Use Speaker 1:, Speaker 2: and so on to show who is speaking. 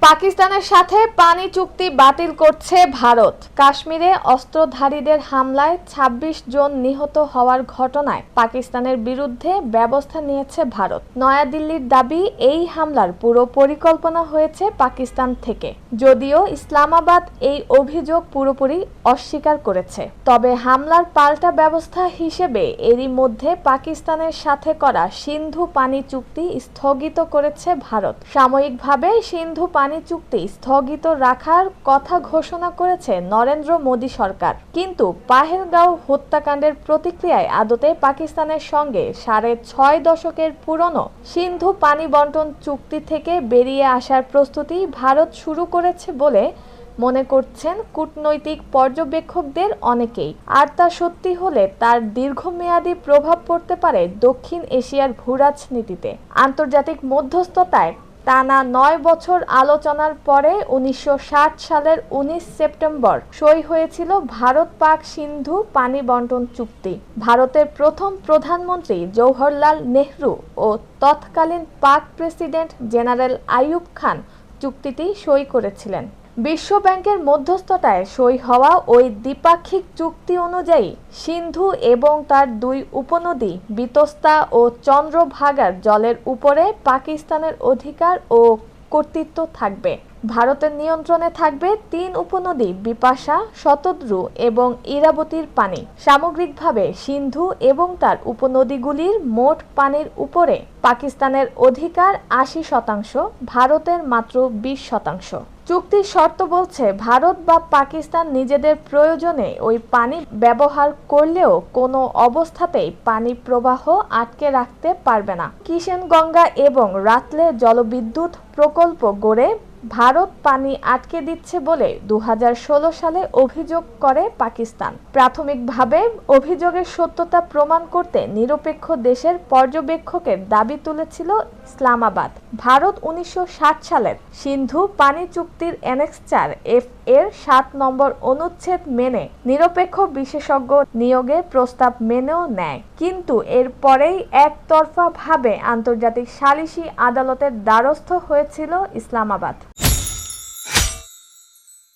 Speaker 1: পাকিস্তানের সাথে পানি চুক্তি বাতিল করছে ভারত। কাশ্মীরে অস্ত্রধারীদের হামলায় ২৬ জন নিহত হওয়ার ঘটনায় পাকিস্তানের বিরুদ্ধে ব্যবস্থা নিয়েছে ভারত। নয়াদিল্লির দাবি, এই হামলার পুরো পরিকল্পনা হয়েছে পাকিস্তান থেকে, যদিও ইসলামাবাদ এই অভিযোগ পুরোপুরি অস্বীকার করেছে। তবে হামলার পাল্টা ব্যবস্থা হিসেবে এরই মধ্যে পাকিস্তানের সাথে করা সিন্ধু পানি চুক্তি স্থগিত করেছে ভারত। সাময়িকভাবে সিন্ধু পানি চুক্তি স্থগিত রাখার কথা ঘোষণা করেছে নরেন্দ্র মোদী সরকার, কিন্তু পাহেলগাঁও হত্যাকাণ্ডের প্রতিক্রিয়ায় আদতে পাকিস্তানের সঙ্গে ৬.৫ দশকের পুরনো সিন্ধু পানি বন্টন চুক্তি থেকে বেরিয়ে আসার প্রস্তুতি ভারত শুরু করেছে বলে মনে করছেন কূটনৈতিক পর্যবেক্ষকদের অনেকেই। আর তা সত্যি হলে তার দীর্ঘমেয়াদী প্রভাব পড়তে পারে দক্ষিণ এশিয়ার ভূরাজনীতিতে। আন্তর্জাতিক মধ্যস্থতায় টানা ৯ বছর আলোচনার পরে ১৯৬০ সালের ১৯ সেপ্টেম্বর সই হয়েছিল ভারত-পাক সিন্ধু পানি বন্টন চুক্তি। ভারতের প্রথম প্রধানমন্ত্রী জওহরলাল নেহরু ও তৎকালীন পাক প্রেসিডেন্ট জেনারেল আইয়ুব খান চুক্তিটি সই করেছিলেন। বিশ্ব ব্যাংকের মধ্যস্থতায় সই হওয়া ওই দ্বিপাক্ষিক চুক্তি অনুযায়ী সিন্ধু এবং তার দুই উপনদী বিতস্তা ও চন্দ্রভাগার জলের উপরে পাকিস্তানের অধিকার ও কর্তৃত্ব থাকবে। ভারতের নিয়ন্ত্রণে থাকবে ৩ উপনদী বিপাশা, শতদ্রু এবং ইরাবতীর পানি। সামগ্রিকভাবে সিন্ধু এবং তার উপনদীগুলির মোট পানির উপরে পাকিস্তানের অধিকার ৮০%, ভারতের মাত্র ২০%। চুক্তির শর্ত বলছে, ভারত বা পাকিস্তান নিজেদের প্রয়োজনে ওই পানি ব্যবহার করলেও কোনো অবস্থাতেই পানি প্রবাহ আটকে রাখতে পারবে না। কিষেনগঙ্গা এবং রাতলে জলবিদ্যুৎ প্রকল্প গড়ে ভারত পানি আটকে দিচ্ছে বলে ২০১৬ সালে অভিযোগ করে পাকিস্তান। প্রাথমিকভাবে অভিযোগের সত্যতা প্রমাণ করতে নিরপেক্ষ দেশের পর্যবেক্ষকের দাবি তুলেছিল ইসলামাবাদ। ভারত ১৯৬০ সালের সিন্ধু পানি চুক্তির অ্যানেক্স ৪ এফ এর ৭ নম্বর অনুচ্ছেদ মেনে নিরপেক্ষ বিশেষজ্ঞ নিয়োগের প্রস্তাব মেনেও নেয়, কিন্তু এরপরেই একতরফাভাবে আন্তর্জাতিক সালিসি আদালতের দ্বারস্থ হয়েছিল ইসলামাবাদ।